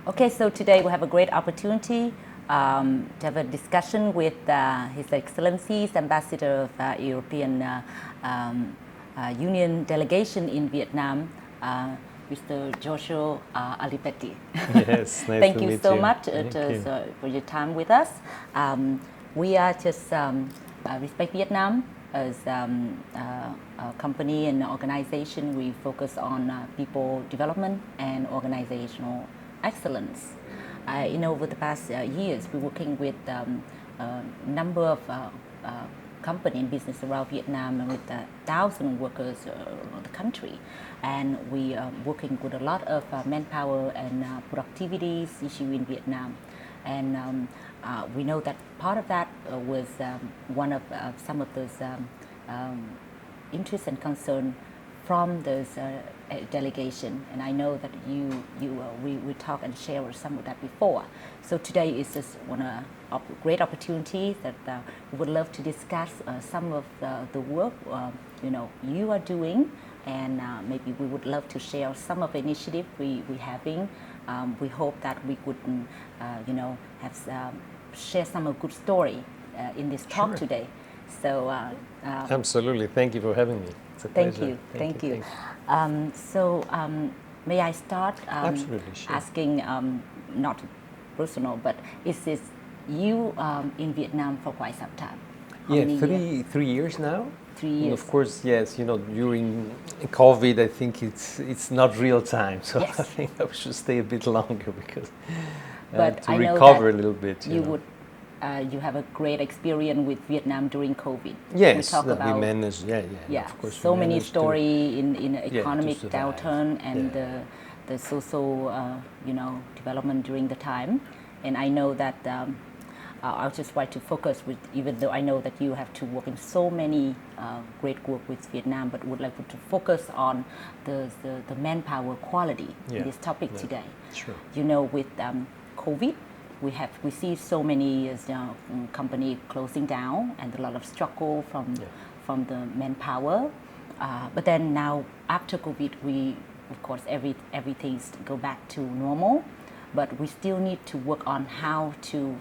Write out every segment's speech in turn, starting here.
Okay, so today we have a great opportunity to have a discussion with His Excellency's Ambassador of European Union delegation in Vietnam, Mr. Joshua Alipetti. Yes, nice Thank to you meet so you. much Thank you. for your time with us. We are just Respect Vietnam as a company and organization. We focus on people development and organizational excellence. Over the past years, we're working with a number of company and business around Vietnam and with thousands of workers around the country. And we are working with a lot of manpower and productivity issue in Vietnam. And we know that part of that was one of some of those interests and concern from those delegation, and I know that we talk and share some of that before. So today is just one great opportunity that we would love to discuss some of the work you are doing, and maybe we would love to share some of the initiative we having. We hope that we could have share some of good story in this talk Sure. today. So Absolutely. Thank you for having me. It's a thank pleasure. you, thank you. Thank So may I start Absolutely, sure. asking, not personal, but is this you in Vietnam for quite some time? How Yeah, many three years now. 3 And years. of course, yes, during COVID, I think it's not real time. So Yes. I think I should stay a bit longer because But to I know recover that a little bit. you have a great experience with Vietnam during COVID. Yes, we talk that we about managed. Yeah. Of course, so we many managed to- story in to economic survive. downturn and Yeah. the social development during the time. And I know that I'll just try to focus with, even though I know that you have to work in so many great work with Vietnam, but would like to focus on the manpower quality in Yeah. this topic Yeah. today. Sure. With COVID, we see so many company closing down and a lot of struggle from the manpower. But then now after COVID, we of course everything's go back to normal, but we still need to work on how to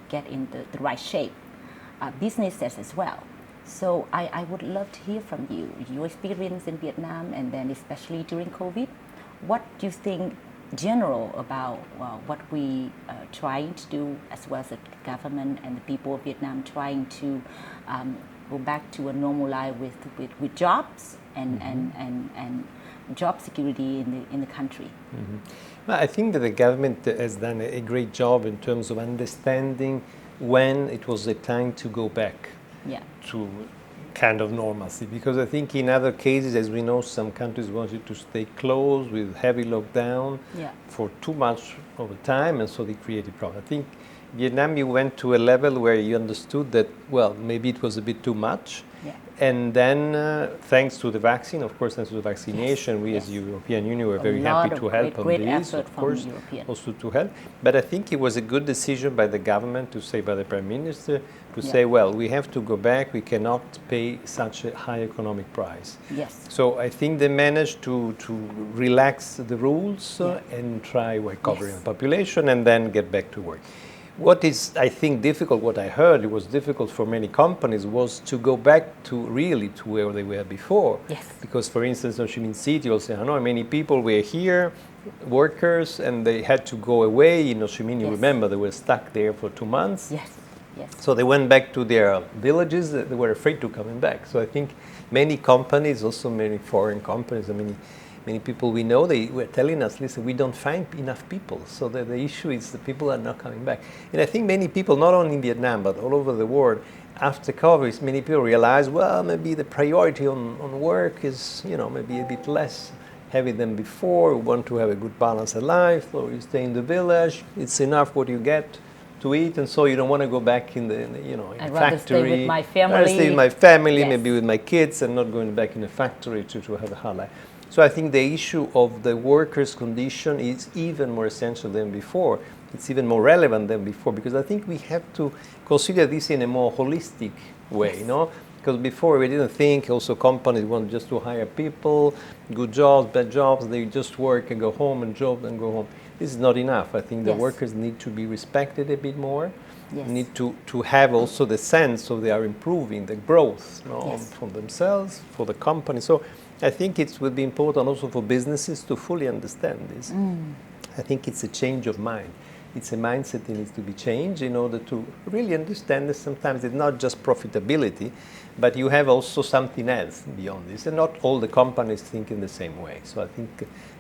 get in the right shape. Businesses as well. So I would love to hear from you, your experience in Vietnam, and then especially during COVID. What do you think general about what we trying to do, as well as the government and the people of Vietnam trying to go back to a normal life with jobs and job security in the country? Well, I think that the government has done a great job in terms of understanding when it was the time to go back to kind of normalcy. Because I think in other cases, as we know, some countries wanted to stay closed with heavy lockdown for too much of a time, and so they created problems. I think Vietnam, you went to a level where you understood that, well, maybe it was a bit too much. And then, thanks to the vaccine, of course, thanks to the vaccination, we as European Union were very happy to help on this, of course, also to help. But I think it was a good decision by the government to say, by the Prime Minister, to say, well, we have to go back, we cannot pay such a high economic price. Yes. So I think they managed to relax the rules and try covering the population and then get back to work. What is, I think, difficult, what I heard, it was difficult for many companies, was to go back to where they were before. Yes. Because, for instance, in Ho Chi Minh City or Hanoi, many people were here, workers, and they had to go away. In Ho Chi Minh, you remember, they were stuck there for 2 months. Yes. So they went back to their villages. They were afraid to coming back. So I think many companies, also many foreign companies, many people we know, they were telling us, listen, we don't find enough people. So the issue is the people are not coming back. And I think many people, not only in Vietnam, but all over the world, after COVID, many people realize, well, maybe the priority on work is, maybe a bit less heavy than before. We want to have a good balance of life, or you stay in the village. It's enough what you get to eat, and so you don't want to go back in the I'd factory. rather stay with my family. I'd stay with my family, maybe with my kids, and not going back in the factory to have a hard life. So I think the issue of the workers' condition is even more essential than before. It's even more relevant than before, because I think we have to consider this in a more holistic way, Because before we didn't think, also companies want just to hire people, good jobs, bad jobs, they just work and go home and job and go home. this is not enough. I think the Yes. workers need to be respected a bit more. Yes. Need to have also the sense of they are improving the growth, you know, Yes. for themselves, for the company. So I think it will be important also for businesses to fully understand this. I think it's a change of mind. It's a mindset that needs to be changed in order to really understand that sometimes it's not just profitability, but you have also something else beyond this. And not all the companies think in the same way. So I think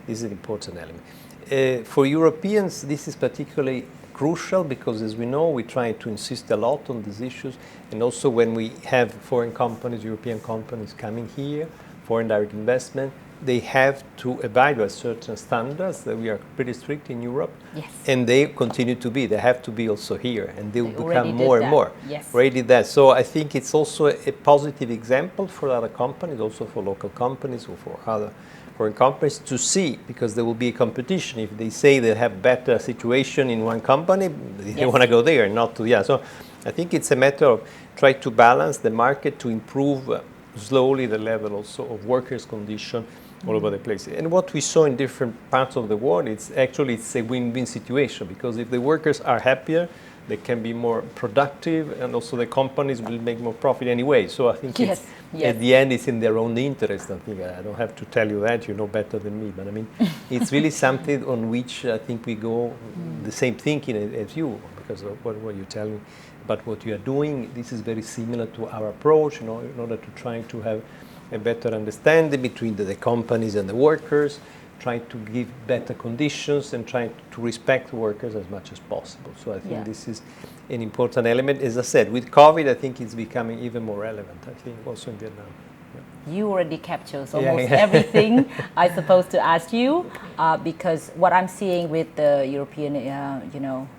this is an important element. For Europeans, this is particularly crucial because, as we know, we try to insist a lot on these issues. And also when we have foreign companies, European companies coming here, foreign direct investment, they have to abide by certain standards that we are pretty strict in Europe. Yes. And they continue to be. They have to be also here. And they will already become did more and that. more. Yes. Already that. So I think it's also a positive example for other companies, also for local companies or for other foreign companies to see, because there will be a competition. If they say they have better situation in one company, they Yes. want to go there, not to, yeah. So I think it's a matter of try to balance the market to improve slowly the level also of workers' condition all over the place. And what we saw in different parts of the world, it's a win-win situation, because if the workers are happier, they can be more productive, and also the companies will make more profit anyway. So I think Yes. it's, Yes. at the end, it's in their own interest. I think I don't have to tell you that, you know better than me. But I mean, it's really something on which I think we go the same thinking as you, because of what you're telling about what you are doing. This is very similar to our approach, you know, in order to try to have a better understanding between the companies and the workers, trying to give better conditions and trying to respect workers as much as possible. So I think this is an important element. As I said, with COVID, I think it's becoming even more relevant, I think, also in Vietnam. You already captured almost everything I supposed to ask you, because what I'm seeing with the European,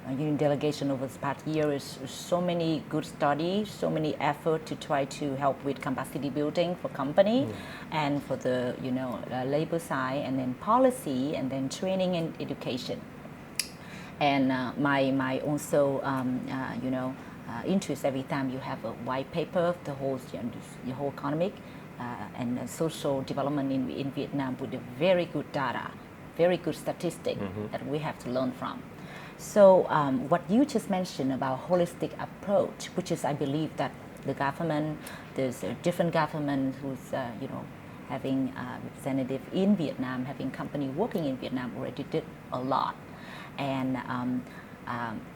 Union delegation over the past year is so many good studies, so many effort to try to help with capacity building for company, and for the labor side, and then policy, and then training and education. And my also interest every time you have a white paper, the whole economic. And social development in Vietnam with a very good data, very good statistic that we have to learn from. So what you just mentioned about holistic approach, which is I believe that the government, there's a different government who's having representative in Vietnam, having company working in Vietnam already did a lot. And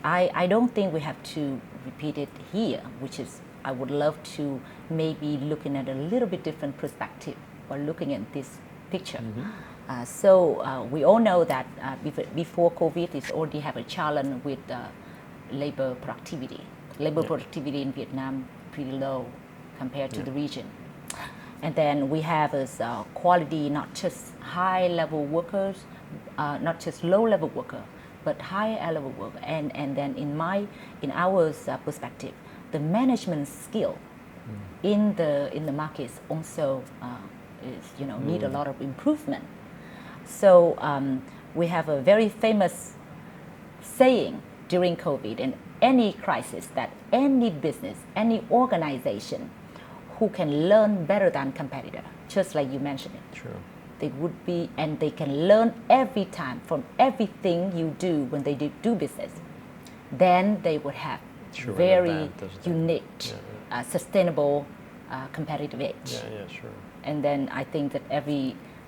I don't think we have to repeat it here, which is I would love to maybe looking at a little bit different perspective or looking at this picture. So we all know that before COVID, it's already have a challenge with labor productivity. Labor productivity in Vietnam pretty low compared to the region. And then we have this quality, not just high-level workers, not just low-level worker, but high-level worker. And then in our perspective, the management skill in the markets also is need a lot of improvement. So we have a very famous saying during COVID and any crisis that any business, any organization who can learn better than competitor, just like you mentioned it. Sure. They would be, and they can learn every time from everything you do when they do business. Then they would have very unique, sustainable, competitive edge. Yeah, sure. And then I think that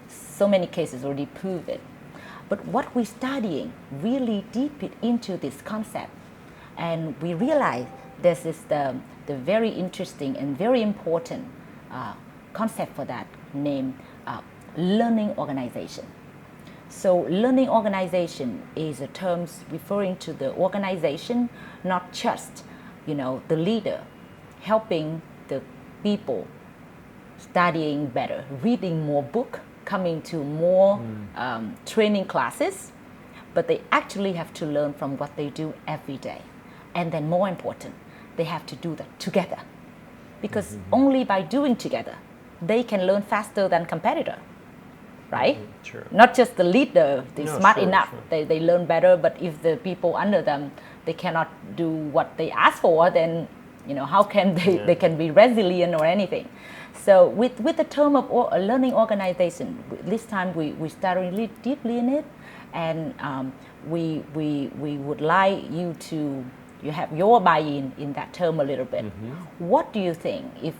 so many cases already prove it. But what we're studying really deep into this concept, and we realize this is the very interesting and very important concept for that, named learning organization. So learning organization is a term referring to the organization, not just the leader helping the people studying better, reading more book, coming to more training classes, but they actually have to learn from what they do every day. And then more important, they have to do that together, because only by doing together, they can learn faster than competitor, right? Sure. Not just the leader, they're smart enough, sure. They learn better, but if the people under them, they cannot do what they ask for, then how can they can be resilient or anything. So with the term of learning organization, this time we started really deeply in it, and we would like you have your buy-in in that term a little bit. What do you think if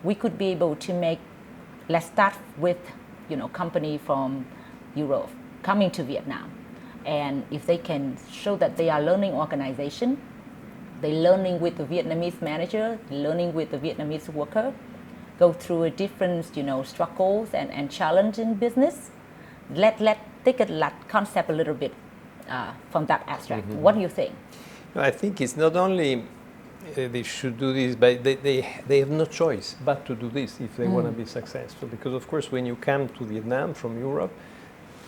we could be able to make, let's start with, company from Europe coming to Vietnam, and if they can show that they are learning organization, they learning with the Vietnamese manager, learning with the Vietnamese worker, go through a different, struggles and challenge in business. Let take that concept a little bit from that abstract. What do you think? I think it's not only they should do this, but they have no choice but to do this if they want to be successful. Because of course, when you come to Vietnam from Europe,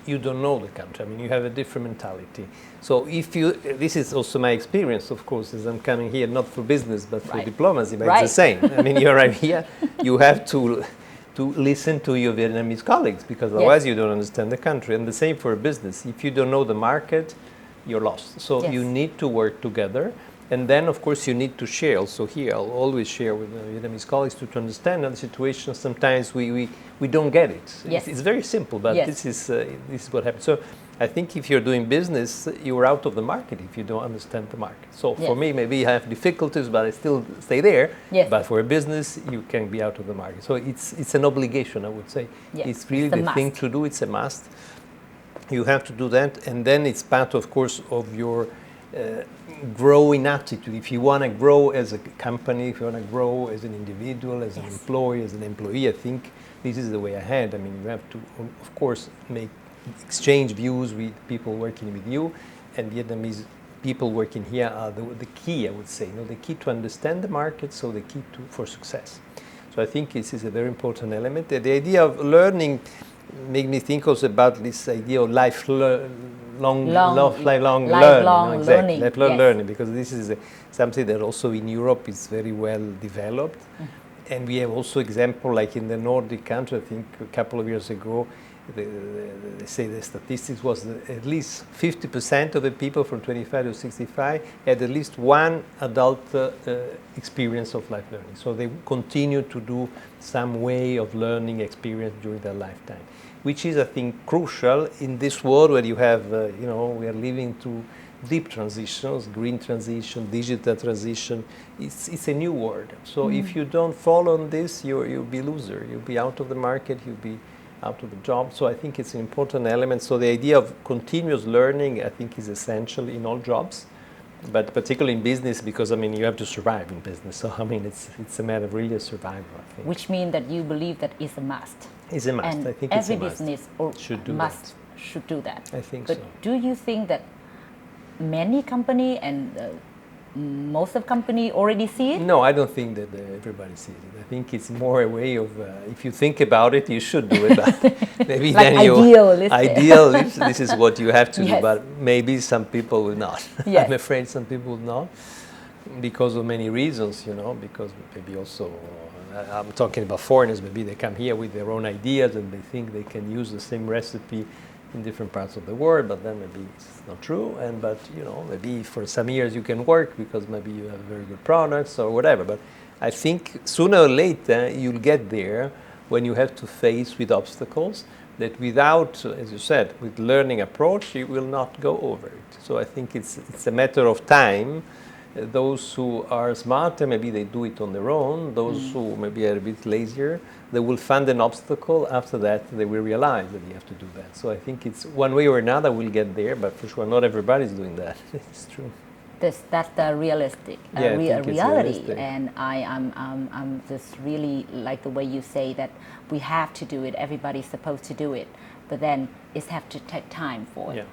you don't know the country. I mean, you have a different mentality. So this is also my experience, of course, as I'm coming here, not for business, but for diplomacy, but it's the same. I mean, you arrive here, you have to listen to your Vietnamese colleagues, because otherwise you don't understand the country. And the same for a business. If you don't know the market, you're lost. So you need to work together. And then, of course, you need to share. Also here, I'll always share with the Vietnamese colleagues to understand the situation. Sometimes we don't get it. Yes. It's very simple, but this is what happens. So I think if you're doing business, you're out of the market if you don't understand the market. So for me, maybe I have difficulties, but I still stay there. Yes. But for a business, you can be out of the market. So it's an obligation, I would say. Yes. It's really the thing to do. It's a must. You have to do that. And then it's part, of course, of your growing attitude. If you want to grow as a company, if you want to grow as an individual, as an employee, as an employee, I think this is the way ahead. I mean, you have to, of course, exchange views with people working with you, and Vietnamese people working here are the key, I would say. The key to understand the market, so the key for success. So I think this is a very important element. The idea of learning made me think also about this idea of lifelong learning, because this is something that also in Europe is very well developed. And we have also example like in the Nordic country. I think a couple of years ago, they say the statistics was that at least 50% of the people from 25 to 65 had at least one adult experience of life learning. So they continue to do some way of learning experience during their lifetime, which is, I think, crucial in this world where you have, we are living through deep transitions, green transition, digital transition. It's a new world. So if you don't follow on this, you'll be loser. You'll be out of the market. You'll be out of the job. So I think it's an important element. So the idea of continuous learning, I think, is essential in all jobs, but particularly in business, because I mean you have to survive in business. So I mean it's a matter of really survival, I think. Which means that you believe that is a must. It's a must. And I think every it's a must. business should do that. I think but so. Do you think that many company and most of company already see it? No, I don't think that everybody sees it. I think it's more a way of, if you think about it, you should do it. But maybe like then ideal, this is what you have to do, but maybe some people will not. I'm afraid some people will not, because of many reasons, because maybe also, I'm talking about foreigners, maybe they come here with their own ideas and they think they can use the same recipe in different parts of the world, but then maybe it's not true. But maybe for some years you can work because maybe you have very good products or whatever. But I think sooner or later you'll get there when you have to face with obstacles that without, as you said, with learning approach, you will not go over it. So I think it's a matter of time. Those who are smarter, maybe they do it on their own. Those who maybe are a bit lazier, they will find an obstacle. After that, they will realize that you have to do that. So I think it's one way or another we'll get there, but for sure not everybody is doing that. It's true. That's the realistic reality. Realistic. And I'm just really like the way you say that we have to do it. Everybody's supposed to do it, but then it have to take time for it. Yeah.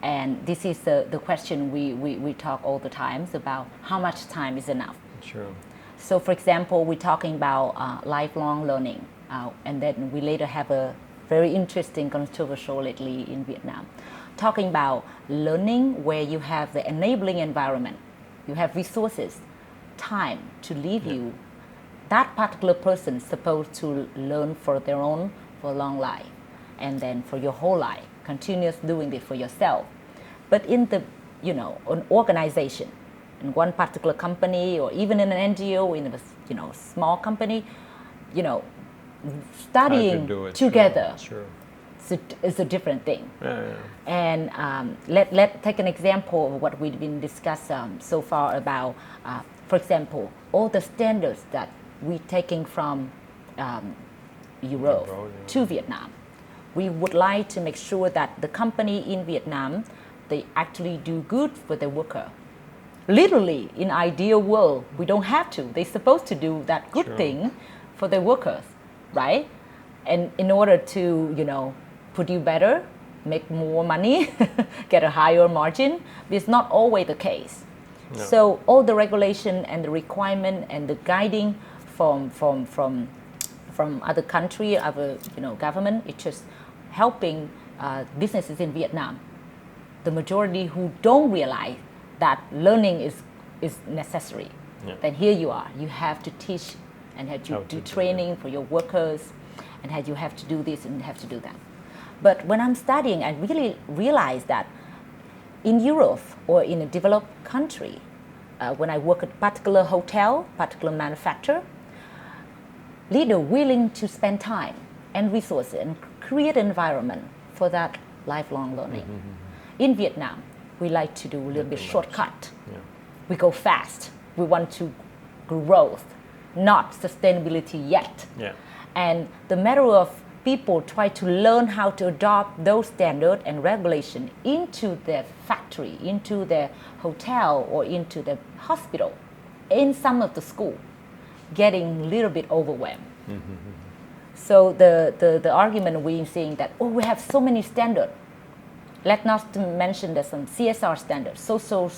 And this is the question we talk all the times about how much time is enough. Sure. So for example, we're talking about lifelong learning, and then we later have a very interesting controversial lately in Vietnam, talking about learning where you have the enabling environment, you have resources, time to leave you. That particular person is supposed to learn for their own, for a long life, and then for your whole life, continuous doing this for yourself. But in the, an organization, in one particular company, or even in an NGO, in a, small company, studying together. Sure. it's a different thing. And let take an example of what we've been discussing so far about, for example, all the standards that we're taking from Europe to Vietnam. We would like to make sure that the company in Vietnam, they actually do good for their worker. Literally, in ideal world, we don't have to. They're supposed to do that good thing for their workers, right? And in order to, produce better, make more money, get a higher margin, it's not always the case. No. So all the regulation and the requirement and the guiding from other country, other government, it's just helping businesses in Vietnam. The majority who don't realize that learning is necessary. Yeah. Then here you are. You have to teach and have to do training for your workers, and you have to do this and have to do that. But when I'm studying, I really realized that in Europe or in a developed country, when I work at a particular hotel, particular manufacturer, leader willing to spend time and resources and create an environment for that lifelong learning. Mm-hmm. In Vietnam, we like to do a little bit shortcut. Yeah. We go fast. We want to growth, not sustainability yet. Yeah. And the matter of people try to learn how to adopt those standards and regulation into their factory, into their hotel, or into the hospital, in some of the school, getting a little bit overwhelmed. Mm-hmm. So the argument we're seeing that, we have so many standards. Let's not mention there's some CSR standards, social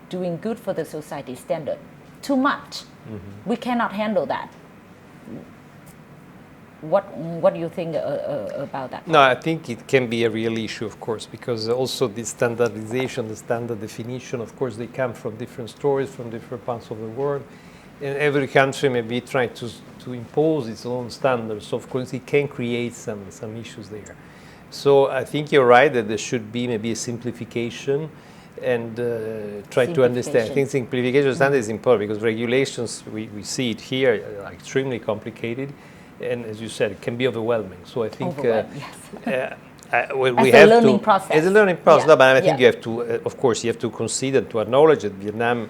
doing good for the society standard. Too much. Mm-hmm. We cannot handle that. What do you think about that? No, I think it can be a real issue, of course, because also the standardization, the standard definition, of course, they come from different stories, from different parts of the world. And every country may be trying to impose its own standards. So, of course, it can create some issues there. So I think you're right that there should be maybe a simplification and try to understand. I think simplification of standards is important because regulations, we see it here, are extremely complicated. And as you said, it can be overwhelming. So I think we have process. It's a learning process. Yeah. No, but I think you have to, of course, you have to consider, to acknowledge that Vietnam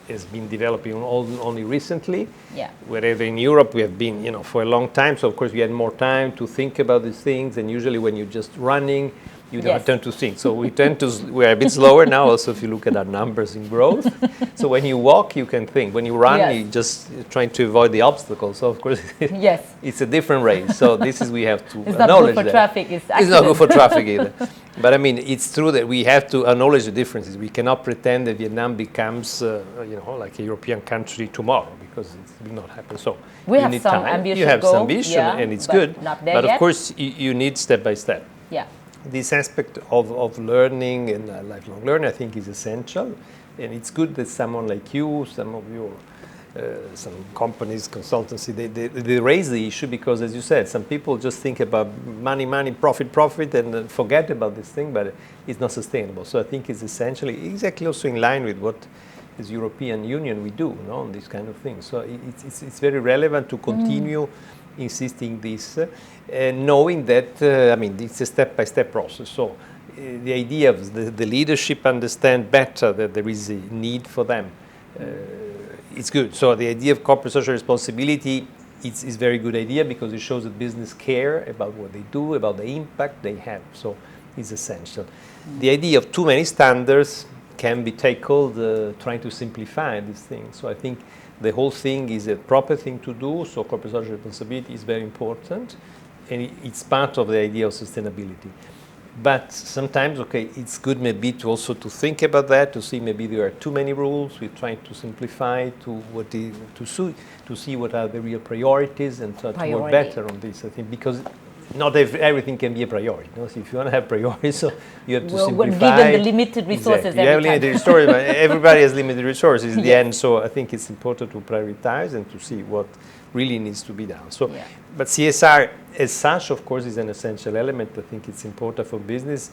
has been developing only recently. Yeah. Wherever in Europe we have been, for a long time. So of course we had more time to think about these things. And usually when you're just running, you don't tend to think. So we're a bit slower now. Also, if you look at our numbers in growth. So when you walk, you can think. When you run, you're just trying to avoid the obstacles. So of course, it's a different race. So we have to acknowledge that. It's not good for traffic. It's not good for traffic either. But I mean, it's true that we have to acknowledge the differences. We cannot pretend that Vietnam becomes, like a European country tomorrow, because it will not happen. So we have some ambition. You have some ambition, and it's good. Not there but yet. Of course, you need step by step. Yeah. This aspect of learning and lifelong learning, I think, is essential, and it's good that someone like you, some of your, some companies, consultancy, they raise the issue because, as you said, some people just think about money, profit, and forget about this thing, but it's not sustainable. So I think it's essentially exactly also in line with what, as European Union, we do on these kind of things. So it's very relevant to continue insisting this, knowing that, it's a step-by-step process. So the idea of the leadership understand better that there is a need for them. It's good. So the idea of corporate social responsibility is a very good idea because it shows that business care about what they do, about the impact they have. So it's essential. The idea of too many standards can be tackled trying to simplify these things. So I think the whole thing is a proper thing to do, so corporate social responsibility is very important, and it's part of the idea of sustainability. But sometimes, it's good maybe to also to think about that, to see maybe there are too many rules. We're trying to simplify to see what are the real priorities and to work better on this. I think because not everything can be a priority. So if you want to have priorities, so you have to simplify. Given the limited resources, exactly. You have limited resources, but everybody has limited resources in the end. So I think it's important to prioritize and to see what really needs to be done. So, but CSR as such, of course, is an essential element. I think it's important for business,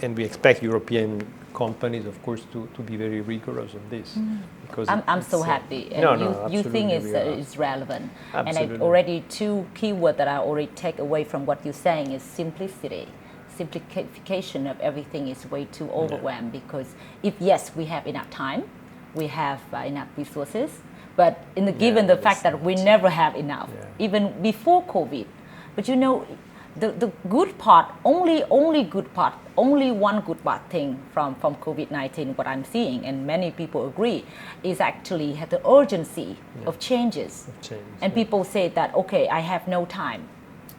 and we expect European companies, of course, to be very rigorous on this. Because I'm so happy. And you think it's relevant. Absolutely. And already two keywords that I already take away from what you're saying is simplicity. simplification of everything is way too overwhelmed, because if yes, we have enough time, we have enough resources, but given the fact that we never have enough, even before COVID. But you know, the good part, only one good part thing from COVID-19, what I'm seeing, and many people agree, is actually the urgency of changes. And people say that, okay, I have no time,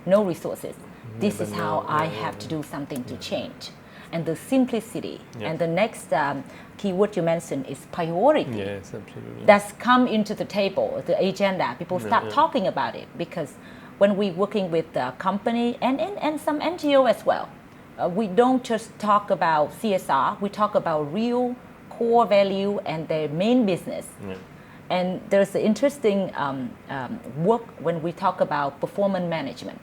no resources. This is how I have to do something to change. And the simplicity. And the next keyword you mentioned is priority. Yes, absolutely. That's come into the table, the agenda. People start talking about it, because when we're working with the company and some NGO as well, we don't just talk about CSR, we talk about real core value and their main business. And there's an interesting work when we talk about performance management.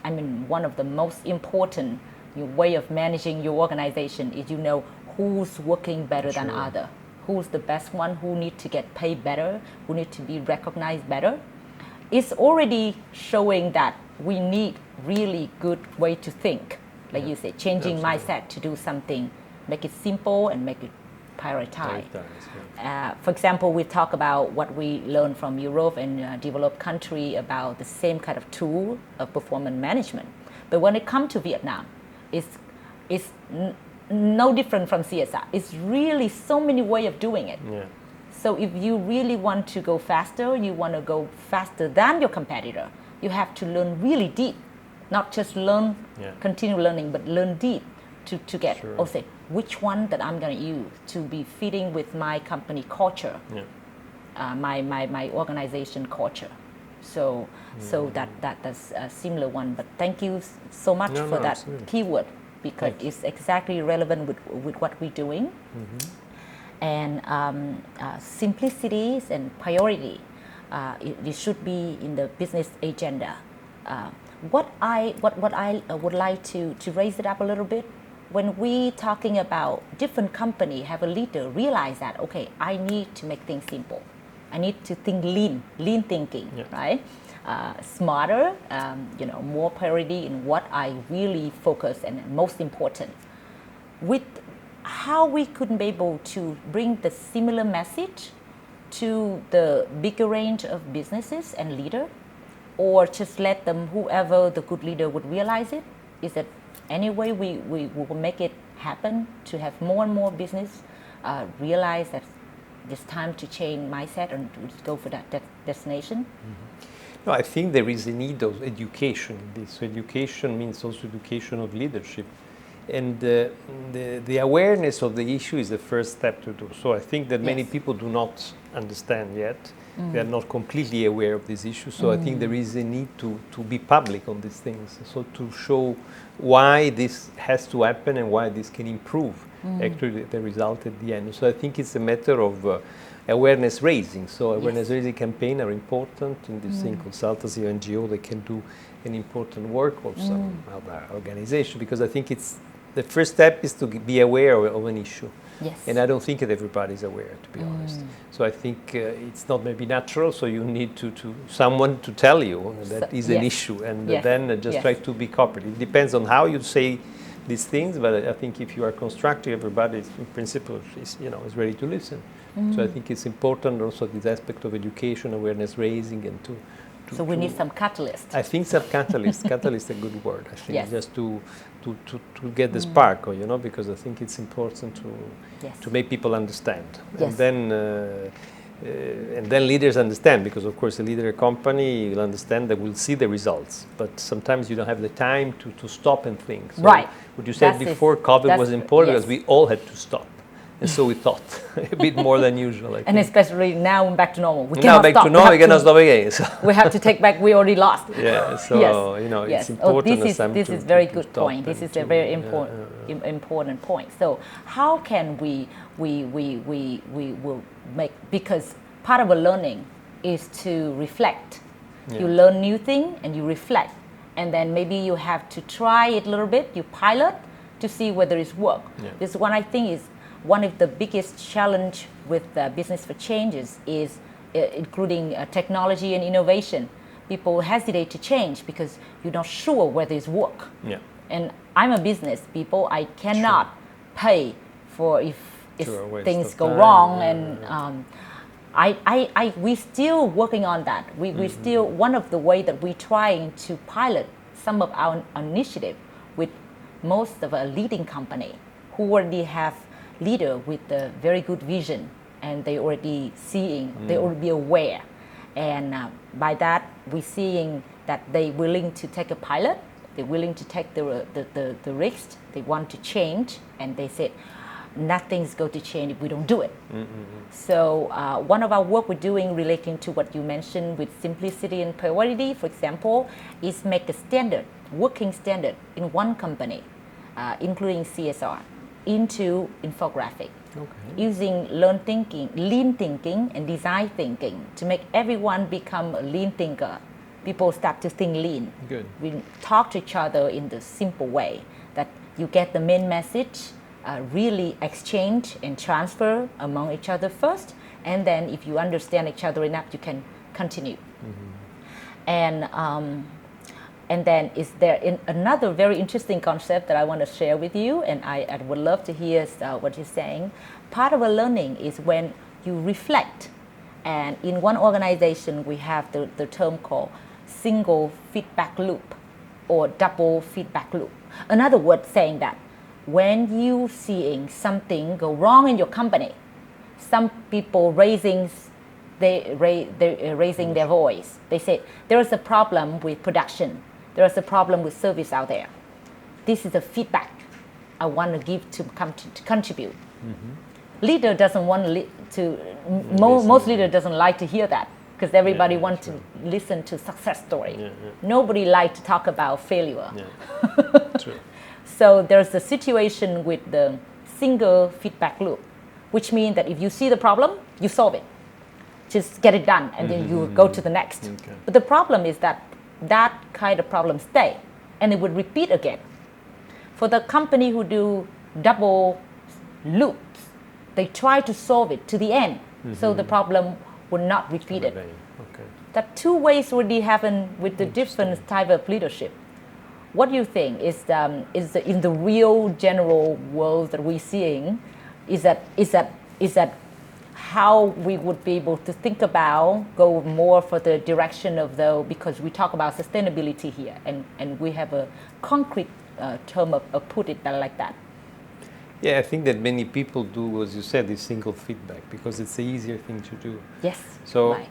I mean, one of the most important way of managing your organization is you know who's working better than other, who's the best one, who need to get paid better, who need to be recognized better. It's already showing that we need really good way to think, like you said, changing mindset to do something, make it simple and make it prioritize. For example, we talk about what we learned from Europe and developed country about the same kind of tool of performance management. But when it comes to Vietnam, it's no different from CSR. It's really so many ways of doing it. So if you really want to go faster, you want to go faster than your competitor, you have to learn really deep, not just learn, continue learning, but learn deep to get, say, which one that I'm going to use to be fitting with my company culture, my organization culture. So that's a similar one. But thank you so much for that absolutely. Keyword, because it's exactly relevant with what we're doing. And simplicities and priority, it should be in the business agenda. What I would like to raise it up a little bit, when we talking about different company have a leader realize that, okay, I need to make things simple. I need to think lean thinking, right? Smarter, more priority in what I really focus and most important. With how we could be able to bring the similar message to the bigger range of businesses and leader, or just let them, whoever the good leader would realize it? Is that any way we will make it happen to have more and more business realize that it's time to change mindset and to go for that destination? No, I think there is a need of education. This education means also education of leadership. And the awareness of the issue is the first step to do. So I think that many people do not understand yet. They are not completely aware of this issue. So I think there is a need to be public on these things. So to show why this has to happen and why this can improve actually the result at the end. So I think it's a matter of awareness raising. So awareness raising campaigns are important in this thing, consultancy or NGO, they can do an important work, or some other organization, because I think it's the first step is to be aware of an issue. And I don't think that everybody is aware, to be honest. So I think it's not maybe natural, so you need to someone to tell you that is an issue, and then just try to be cooperative. It depends on how you say these things, but I think if you are constructive, everybody in principle is ready to listen. So I think it's important also this aspect of education, awareness raising, and so we need some catalyst. I think some catalyst. Catalyst is a good word. I think just to get the spark, because I think it's important to make people understand, and then leaders understand, because of course a leader of a company will understand that will see the results, but sometimes you don't have the time to stop and think. So what you said before, COVID was important because we all had to stop. And so we thought a bit more than usual. And especially now back to normal. We cannot stop. We cannot stop again. So. We have to take back. We already lost. So it's important. This is very good point. This is a very important point. So how can we will make, because part of a learning is to reflect. You learn new thing and you reflect, and then maybe you have to try it a little bit. You pilot to see whether it's work. This one I think is one of the biggest challenge with business for changes is including technology and innovation. People hesitate to change because you're not sure whether it's work. And I'm a business people. I cannot pay for if things go wrong. And we still working on that. We still, one of the way that we're trying to pilot some of our initiative with most of a leading company who already have leader with a very good vision, and they already seeing, they already aware. And by that, we're seeing that they willing to take a pilot, they're willing to take the risk, they want to change, and they said, nothing's going to change if we don't do it. So one of our work we're doing relating to what you mentioned with simplicity and priority, for example, is make a standard, working standard in one company, including CSR, into infographic. Using lean thinking and design thinking to make everyone become a lean thinker. People start to think lean. Good. We talk to each other in the simple way that you get the main message, really exchange and transfer among each other first, and then if you understand each other enough, you can continue. And then is there another very interesting concept that I want to share with you, and I would love to hear what you're saying. Part of a learning is when you reflect, and in one organization we have the term called single feedback loop or double feedback loop. Another word saying that when you seeing something go wrong in your company, some people raising their voice. They say there is a problem with production. There is a problem with service out there. This is a feedback I want to give to contribute. Leader doesn't want most leader doesn't like to hear that because everybody wants to listen to success story. Nobody likes to talk about failure. True. So there's a situation with the single feedback loop, which means that if you see the problem, you solve it. Just get it done, and then you go to the next. But the problem is that kind of problem stay, and it would repeat again. For the company who do double loops, they try to solve it to the end, so the problem would not repeat it. That two ways already happen with the different type of leadership. What do you think is in the real general world that we're seeing? Is that how we would be able to think about, go more for the direction of because we talk about sustainability here, and we have a concrete term of put it like that. Yeah, I think that many people do, as you said, this single feedback because it's the easier thing to do. Yes. So right.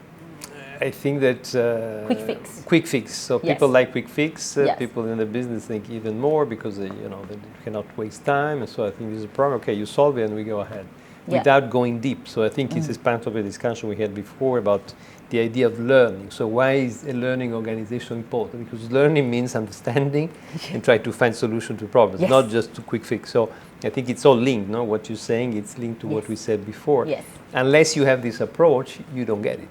I think that quick fix. So people like quick fix. People in the business think even more because they cannot waste time. And so I think this is a problem. Okay, you solve it and we go ahead without going deep. So I think this is part of a discussion we had before about the idea of learning. So why is a learning organization important? Because learning means understanding and try to find solution to problems, not just to quick fix. So I think it's all linked. No, what you're saying, it's linked to what we said before. Yes. Unless you have this approach, you don't get it.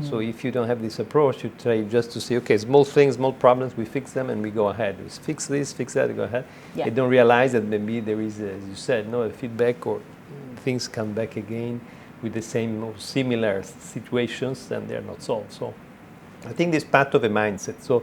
So if you don't have this approach, you try just to say, okay, small things, small problems, we fix them and we go ahead. We fix this, fix that, go ahead. They don't realize that maybe there is, as you said, a feedback or things come back again with the same or similar situations and they're not solved. So I think this is part of a mindset. So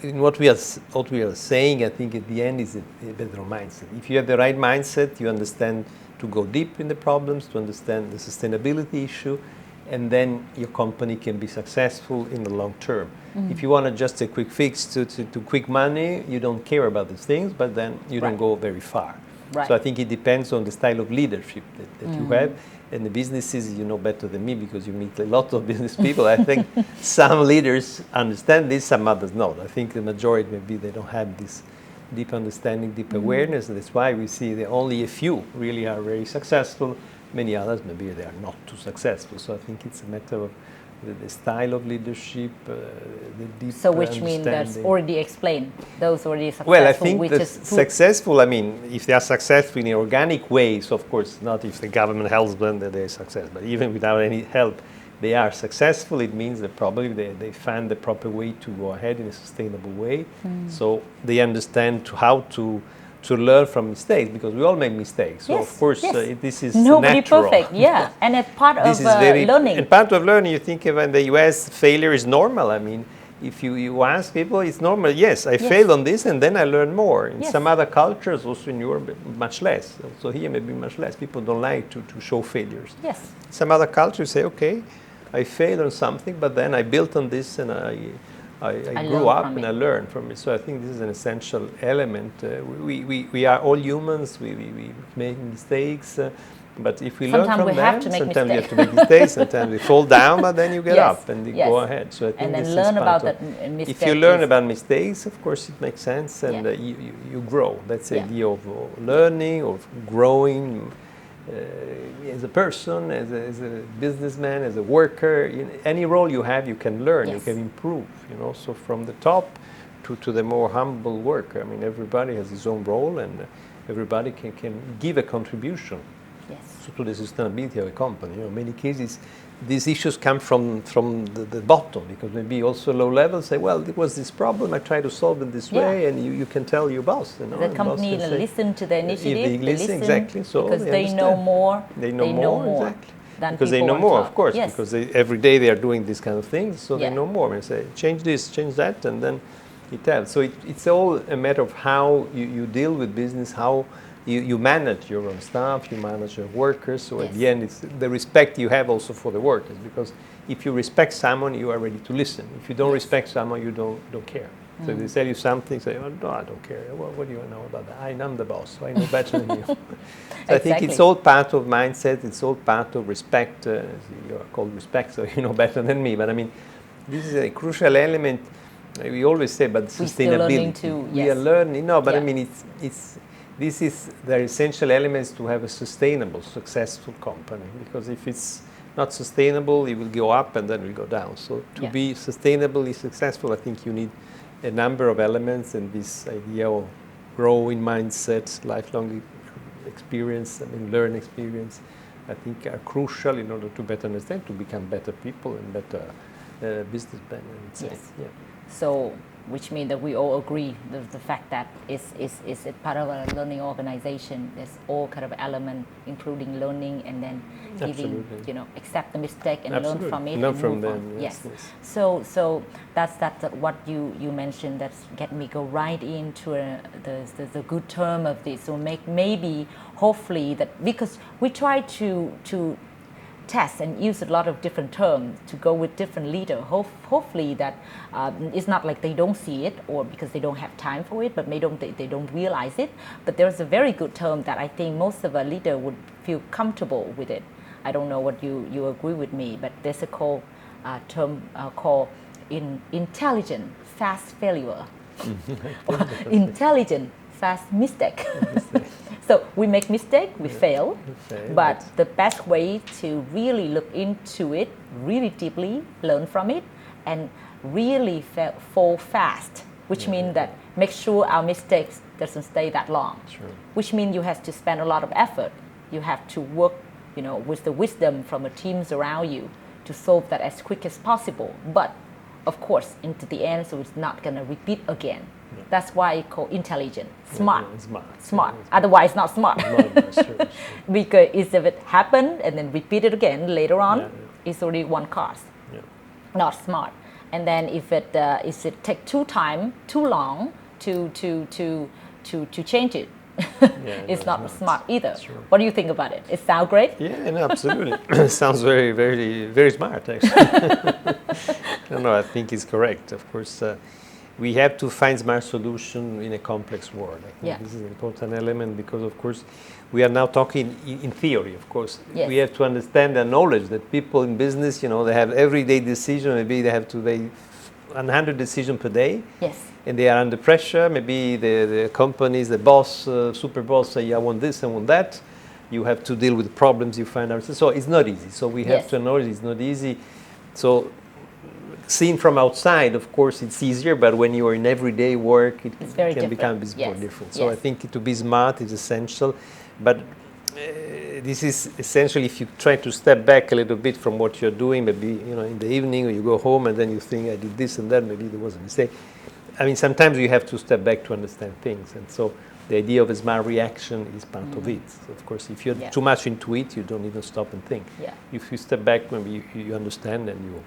in what we are saying, I think at the end is a better mindset. If you have the right mindset, you understand to go deep in the problems, to understand the sustainability issue, and then your company can be successful in the long term. If you want just a quick fix to quick money, you don't care about these things, but then you don't go very far. So I think it depends on the style of leadership that you have. And the businesses, you know better than me because you meet a lot of business people. I think some leaders understand this, some others not. I think the majority, maybe they don't have this deep understanding, deep awareness. And that's why we see that only a few really are very successful. Many others, maybe they are not too successful. So I think it's a matter of the style of leadership, the deep So which means that's already explained, those already successful. Well, I think the successful, I mean, if they are successful in organic ways, of course, not if the government helps them that they're successful, but even without any help, they are successful. It means that probably they find the proper way to go ahead in a sustainable way. So they understand how to learn from mistakes, because we all make mistakes. So of course, this is nobody natural. Perfect, and it's part of learning. And part of learning, you think of in the US, failure is normal. I mean, if you ask people, it's normal. Yes, I failed on this, and then I learn more. In some other cultures, also in Europe, much less. So here, maybe much less. People don't like to show failures. Yes. Some other cultures say, okay, I failed on something, but then I built on this, and I grew up and I learned from it. So I think this is an essential element. We are all humans. We make mistakes. But if we learn from them, sometimes we have to make mistakes, sometimes we fall down, but then you get up and you go ahead. So I think and then this learn is about part that mistake. If you learn about mistakes, of course it makes sense, and you grow. That's the idea of learning, of growing as a person, as a businessman, as a worker. In any role you have, you can learn, you can improve. So from the top to the more humble worker. I mean, everybody has his own role, and everybody can give a contribution. So to the sustainability of a company. In many cases, these issues come from the bottom, because maybe also low level say, well, there was this problem, I try to solve it this way, and you can tell your boss. The company listen to the initiative, they listen, exactly. So because they know more. They know more, exactly. Because they know more, of course, because every day they are doing these kind of things, so they know more. And say, change this, change that, and then it tells. So it's all a matter of how you deal with business, how you manage your own staff, you manage your workers. So at the end, it's the respect you have also for the workers. Because if you respect someone, you are ready to listen. If you don't respect someone, you don't care. So if they tell you something, say, oh, no, I don't care. What do you know about that? I'm the boss, so I know better than you. So I think it's all part of mindset. It's all part of respect. You are called respect, so you know better than me. But I mean, this is a crucial element. We always say about sustainability. We are learning. No, but I mean, this is the essential elements to have a sustainable, successful company. Because if it's not sustainable, it will go up and then it will go down. So to be sustainably successful, I think you need a number of elements, and this idea of growing mindset, lifelong experience, learn experience, I think are crucial in order to better understand, to become better people and better businessmen. So, which means that we all agree the fact that is a part of a learning organization. There's all kind of element, including learning, and then giving, accept the mistake and learn from it. Learn from them. On. Yes. So that's what you mentioned. That's get me go right into the good term of this. So maybe hopefully that, because we try to test and use a lot of different terms to go with different leaders. Hopefully that it's not like they don't see it or because they don't have time for it, but they don't realize it. But there's a very good term that I think most of our leaders would feel comfortable with it. I don't know what you agree with me, but there's a term called intelligent fast failure. Intelligent fast mistake. So we make mistake, we fail, but the best way to really look into it, really deeply, learn from it, and really fall fast, which means that make sure our mistakes doesn't stay that long. Which means you have to spend a lot of effort. You have to work, with the wisdom from the teams around you to solve that as quick as possible. But of course, into the end, so it's not going to repeat again. That's why it's called intelligent, smart. Otherwise, not smart. Because if it happened and then repeat it again later on, it's already one cost. Not smart. And then if it take too long to change it, it's not smart either. What do you think about it? It sounds great? Yeah, no, absolutely. It sounds very, very, very smart, actually. No, I think it's correct. Of course, we have to find smart solution in a complex world. I think this is an important element because, of course, we are now talking in theory, of course. We have to understand and knowledge that people in business, they have everyday decision. Maybe they have to make 100 decisions per day. And they are under pressure. Maybe the companies, the boss, super boss say, I want this, I want that. You have to deal with problems you find out. So it's not easy. So we have to acknowledge it's not easy. So seen from outside, of course, it's easier, but when you are in everyday work, it can become a bit more different. So I think to be smart is essential. But this is essentially if you try to step back a little bit from what you're doing, maybe in the evening or you go home and then you think, I did this and that, maybe there was a mistake. I mean, sometimes you have to step back to understand things. And so the idea of a smart reaction is part of it. So of course, if you're too much into it, you don't even stop and think. If you step back, maybe you understand and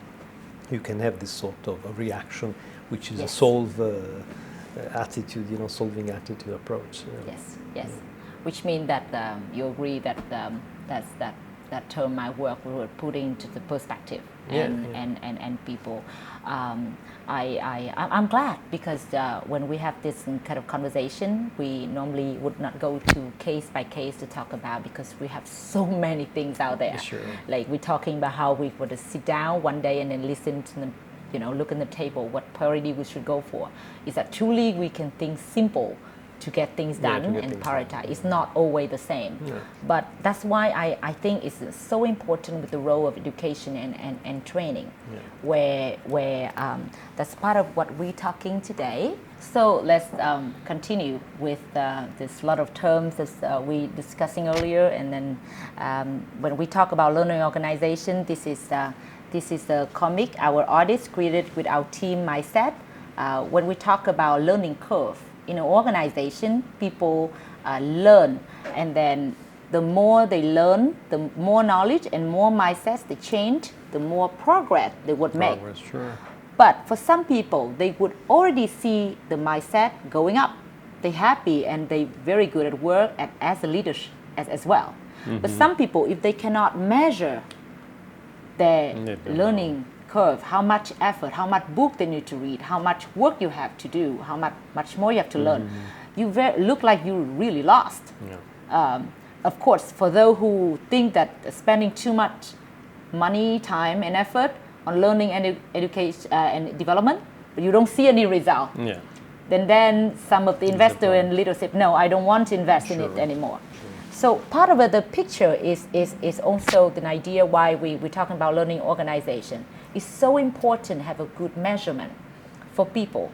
you can have this sort of a reaction, which is Yes. a solve attitude, solving attitude approach. Yes, yes. Which means that you agree that that term my work we were putting into the perspective and people. I'm glad because when we have this kind of conversation, we normally would not go to case by case to talk about because we have so many things out there. Sure. Like we're talking about how we would sit down one day and then listen to them, look in the table, what priority we should go for. Is that truly we can think simple to get things done and prioritize. It's not always the same. Yeah. But that's why I think it's so important with the role of education and training, where that's part of what we're talking today. So let's continue with this lot of terms as we discussing earlier. And then when we talk about learning organization, this is the comic our artists created with our team mindset. When we talk about learning curve, in an organization, people learn, and then the more they learn, the more knowledge and more mindsets they change, the more progress they would make. Sure. But for some people, they would already see the mindset going up. They're happy and they're very good at work and as a leader as well. Mm-hmm. But some people, if they cannot measure their learning curve, how much effort, how much book they need to read, how much work you have to do, how much more you have to learn, you look like you're really lost. Yeah. Of course, for those who think that spending too much money, time, and effort on learning and education and development, but you don't see any result, then some of the investor and leadership, no, I don't want to invest in it anymore. So part of the picture is also the idea why we're talking about learning organization. It's so important to have a good measurement for people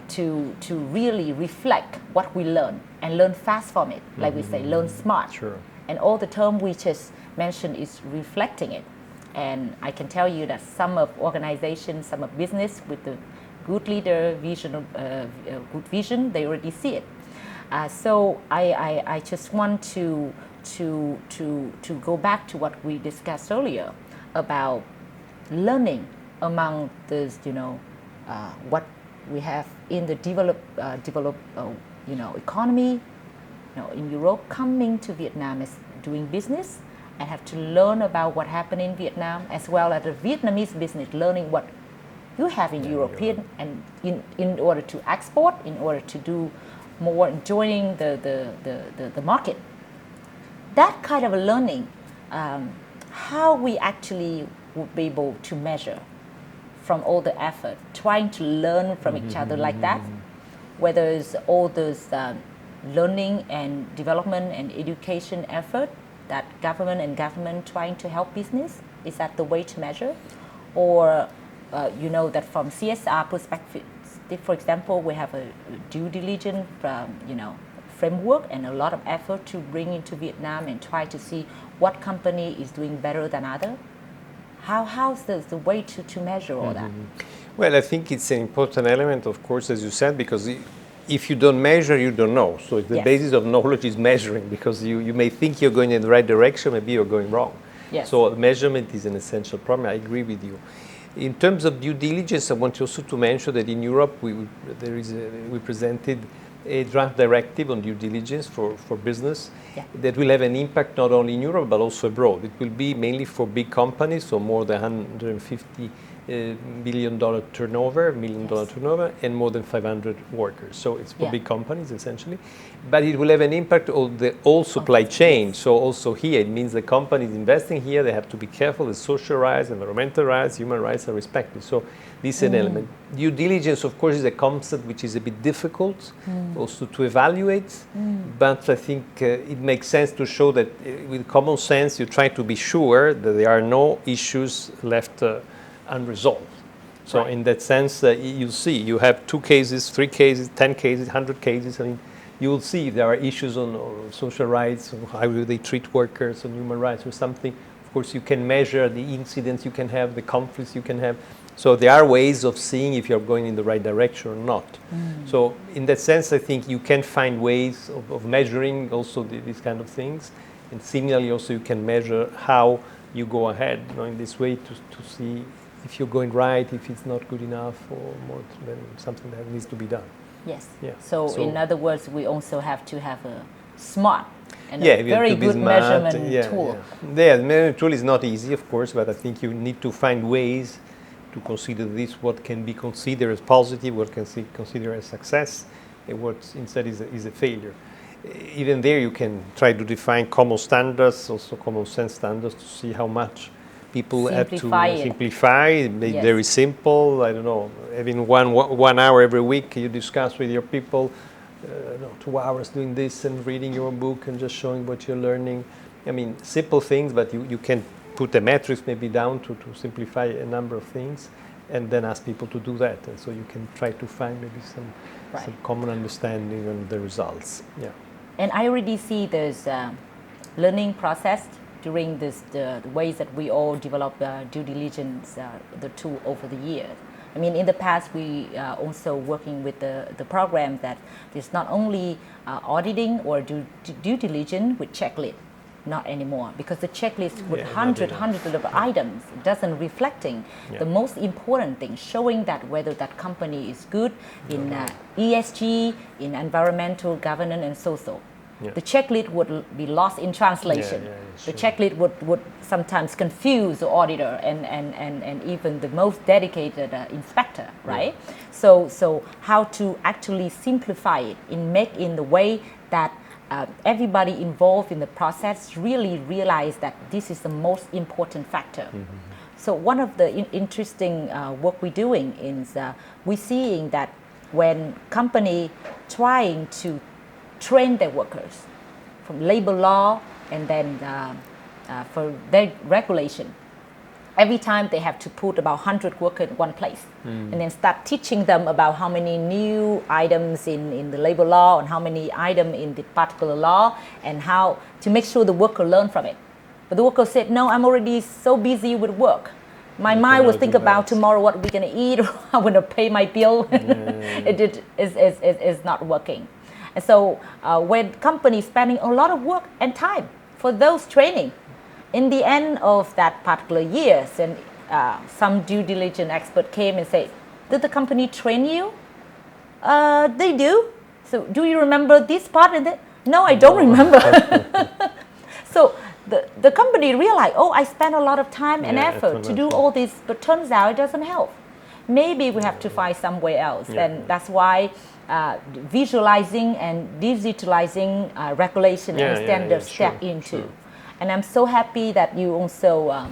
to really reflect what we learn and learn fast from it. Like we say, learn smart. Sure. And all the term we just mentioned is reflecting it. And I can tell you that some of organizations, some of business with the good leader, good vision, they already see it. So I just want to go back to what we discussed earlier about learning among this, what we have in the developed economy. In Europe, coming to Vietnam is doing business and have to learn about what happened in Vietnam, as well as the Vietnamese business learning what you have in European, and in order to export, in order to do more joining the market. That kind of a learning, how we actually would be able to measure from all the effort, trying to learn from each other like that, whether it's all those learning and development and education effort that government trying to help business, is that the way to measure? Or that from CSR perspective, for example, we have a due diligence framework and a lot of effort to bring into Vietnam and try to see what company is doing better than other. How's the way to measure all that? Well, I think it's an important element, of course, as you said, because if you don't measure, you don't know. So the basis of knowledge is measuring, because you may think you're going in the right direction, maybe you're going wrong. Yes. So measurement is an essential problem. I agree with you. In terms of due diligence, I want also to mention that in Europe we presented a draft directive on due diligence for business that will have an impact not only in Europe but also abroad. It will be mainly for big companies, so more than $150 million turnover, and more than 500 workers. So it's for big companies essentially, but it will have an impact on the whole supply chain. So also here it means the companies investing here, they have to be careful that social rights, environmental rights, human rights are respected. So this is an element. Due diligence, of course, is a concept which is a bit difficult also to evaluate, but I think it makes sense to show that with common sense you try to be sure that there are no issues left unresolved. So in that sense, you'll see, you have 2 cases, 3 cases, 10 cases, 100 cases. I mean, you will see if there are issues on social rights, or how will they treat workers, on human rights or something. Of course, you can measure the incidents you can have, the conflicts you can have. So there are ways of seeing if you're going in the right direction or not. So in that sense, I think you can find ways of measuring also these kind of things. And similarly, also you can measure how you go ahead in this way to see if you're going right, if it's not good enough, or more, then something that needs to be done. Yes. Yeah. So in other words, we also have to have a smart and a we very have to be good smart. measurement tool. The measurement tool is not easy, of course, but I think you need to find ways to consider this, what can be considered as positive, what can be considered as success, and what instead is a failure. Even there you can try to define common standards, also common sense standards, to see how much people have to simplify, make it very simple. I don't know, having one hour every week you discuss with your people, 2 hours doing this and reading your book and just showing what you're learning. I mean, simple things, but you can put the metrics maybe down to simplify a number of things, and then ask people to do that. And so you can try to find maybe some common understanding on the results. Yeah. And I already see there's a learning process during the ways that we all develop due diligence, the tool over the years. I mean, in the past, we also working with the program that there's not only auditing or due diligence with checklist, not anymore, because the checklist with hundreds of items doesn't reflecting the most important thing, showing that whether that company is good in ESG, in environmental governance and social. The checklist would be lost in translation. The checklist would sometimes confuse the auditor and even the most dedicated inspector, right? So how to actually simplify it in the way that everybody involved in the process really realize that this is the most important factor. So one of the interesting work we're doing is we're seeing that when company trying to train their workers from labor law and then for their regulation, every time they have to put about 100 workers in one place and then start teaching them about how many new items in the labor law and how many items in the particular law and how to make sure the worker learn from it. But the worker said, no, I'm already so busy with work. My mind was think about tomorrow what we're going to eat or how I'm going to pay my bill. It is not working. And so when companies spending a lot of work and time for those training, in the end of that particular years, and some due diligence expert came and said, did the company train you? They do. So do you remember this part? And that? No, I don't remember. So the company realized, oh, I spent a lot of time and effort to do all this, but turns out it doesn't help. Maybe we have to find somewhere else. And that's why visualizing and digitalizing regulation and standards step into. And I'm so happy that you also,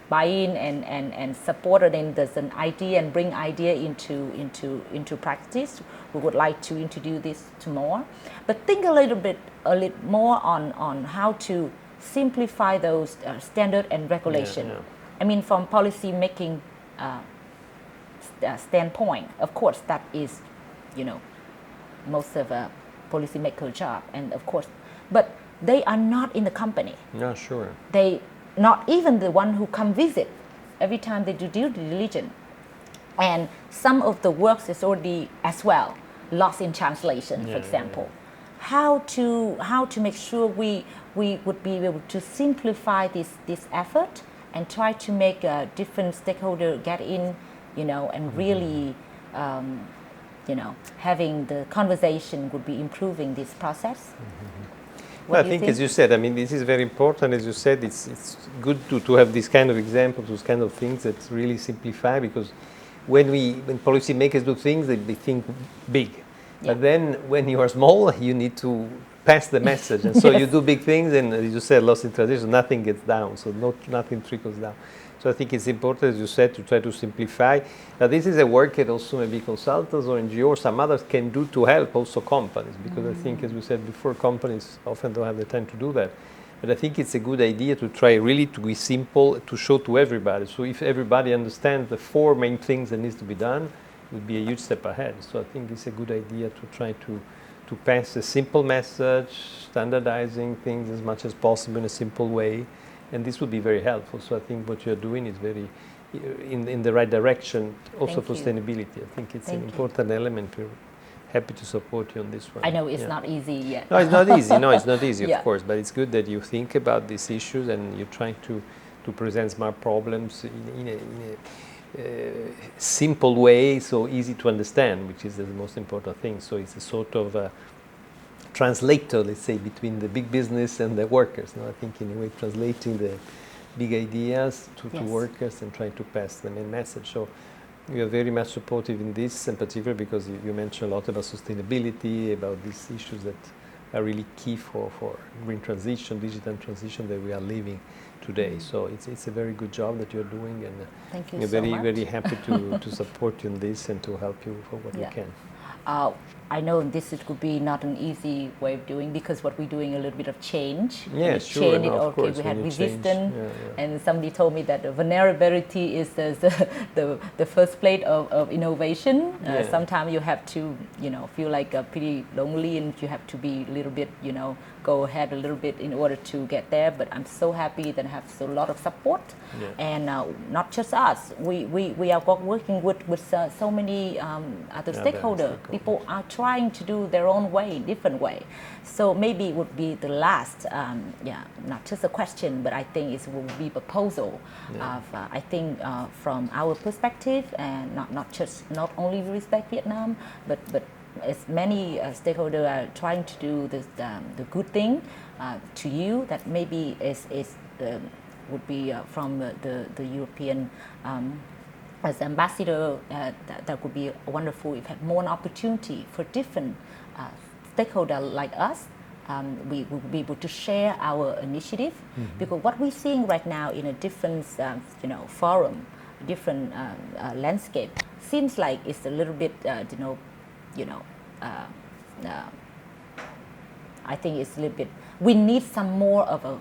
buy in and supported in this an idea and bring idea into practice. We would like to introduce this to more, but think a little more on how to simplify those standard and regulation. I mean, from policy making standpoint, of course, that is, most of a policymaker job, and of course, but they are not in the company. Yeah, sure. They not even the one who come visit every time they do due diligence. And some of the works is already as well lost in translation, for example. How to make sure we would be able to simplify this effort and try to make a different stakeholder get in, and really having the conversation would be improving this process. Well, I think, as you said, I mean, this is very important. As you said, it's good to have these kind of examples, those kind of things that really simplify, because when policymakers do things, they think big. But then when you are small, you need to pass the message. And so you do big things, and as you said, lost in translation, nothing gets down. So nothing trickles down. So I think it's important, as you said, to try to simplify. Now, this is a work that also maybe consultants or NGOs or some others can do to help also companies, because I think, as we said before, companies often don't have the time to do that. But I think it's a good idea to try really to be simple, to show to everybody. So if everybody understands the 4 main things that needs to be done, it would be a huge step ahead. So I think it's a good idea to try to pass a simple message, standardizing things as much as possible in a simple way. And this would be very helpful. So I think what you're doing is very in the right direction, also for sustainability. I think it's an important element. We're happy to support you on this one. I know it's not easy yet. No, it's not easy. No, it's not easy, of course. But it's good that you think about these issues and you're trying to to present smart problems in a simple way, so easy to understand, which is the most important thing. So it's a sort of translator, let's say, between the big business and the workers. I think in a way translating the big ideas to workers and trying to pass the main message. So we are very much supportive in this, in particular because you mentioned a lot about sustainability, about these issues that are really key for green transition, digital transition that we are living today. So it's a very good job that you're doing, and thank you we're so very, much. very happy to support you in this and to help you for what we can. I know this could be not an easy way of doing, because what we're doing a little bit of change. Yeah, sure. No, of course, we had resistance, and somebody told me that vulnerability is the first plate of innovation. Sometimes you have to, feel like pretty lonely, and you have to be a little bit, go ahead a little bit in order to get there. But I'm so happy that I have a lot of support, and not just us. We are working with so many other stakeholders. People are trying to do their own way, different way. So maybe it would be the last, not just a question, but I think it will be a proposal of, I think from our perspective, and not only respect Vietnam, but as many stakeholders are trying to do this, the good thing to you, that maybe would be from the European as ambassador, that would be wonderful if we had more opportunity for different stakeholders like us. We will be able to share our initiative, because what we're seeing right now in a different forum, different landscape, seems like it's a little bit I think it's a little bit, we need some more of a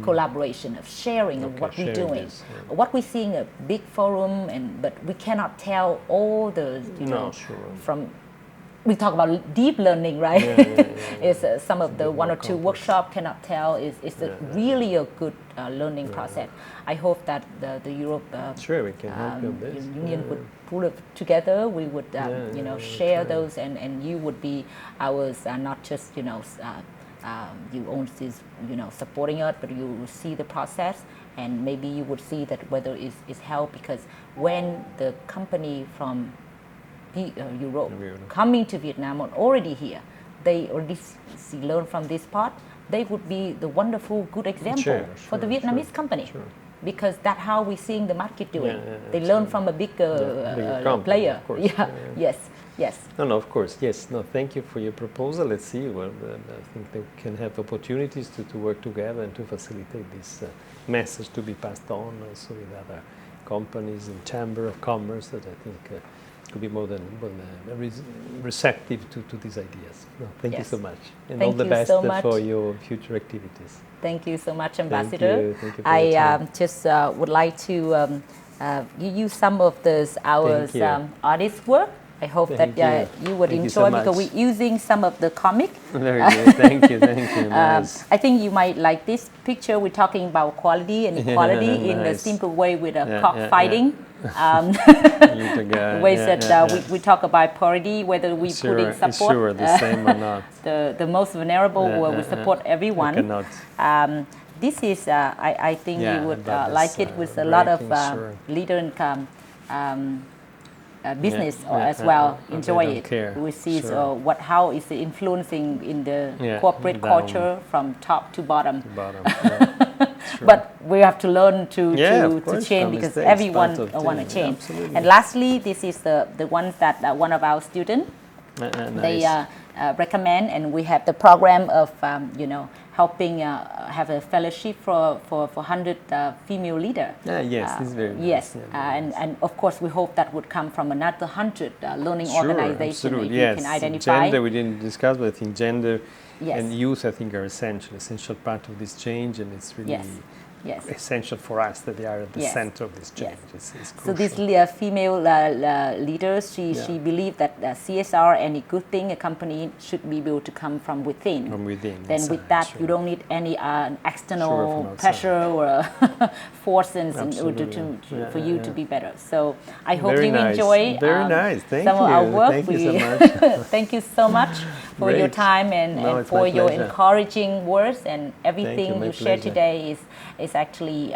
collaboration, of sharing of what we're doing. This, what we're seeing a big forum, but we cannot tell all the from, we talk about deep learning, right? Is some of the one or two workshop cannot tell is really a good learning process. I hope that the Europe we can help you on this. Union would pull it together. We would share those, and you would be ours, not just you only supporting us, but you will see the process, and maybe you would see that whether it's help, because when the company from Europe coming to Vietnam or already here, they already learn from this part, they would be the wonderful good example for the Vietnamese company. Because that's how we're seeing the market doing. They learn from a bigger player. Of course. Yes. No, of course. Yes. No, thank you for your proposal. Let's see. Well, I think they can have opportunities to work together and to facilitate this message to be passed on also with other companies and Chamber of Commerce that I think could be more than receptive to these ideas. No, thank you so much. And all the best for your future activities. Thank you so much, Ambassador. Thank you I just would like to use some of our artist work. I hope that you would enjoy, because we're using some of the comic. Very good. Thank you. Nice. I think you might like this picture. We're talking about quality and equality in a simple way with a cockfighting. Ways that we talk about parity, whether we put in support the same or not. the most vulnerable, where we support everyone. This is, I think you would like it, with a lot of leader and business as well. Enjoy it. We see how is it influencing in the corporate culture from top to bottom. But we have to learn to change, because everyone want to change. Absolutely. And lastly, this is the ones that one of our students they recommend, and we have the program of helping have a fellowship for 100 female leaders. This is very nice. And of course we hope that would come from another 100 learning organizations. If you can identify. Gender we didn't discuss, but I think gender and youth I think are essential part of this change, and it's really essential for us that they are at the center of this change. It's so this female leader, she believes that CSR, any good thing, a company should be able to come from within. Then with that, you don't need any external pressure or forces in order for you to be better. So I hope you enjoy some of our work. Thank you so much. Thank you so much for your Great. time No, and it's for my your pleasure. encouraging words, and everything my you shared pleasure. today is actually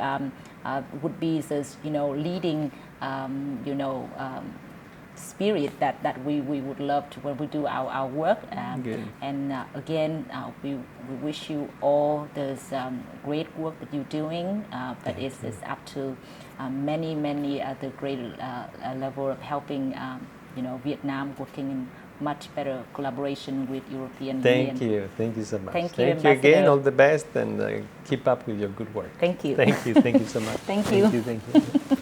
would be this, leading spirit that we would love to when we do our work. Good. And again, we wish you all this great work that you're doing, but it's up to many other great level of helping Vietnam working in much better collaboration with European Union. Thank you so much. Thank you, again, Ambassador. all the best, and keep up with your good work. Thank you. Thank you so much. Thank you. Thank you.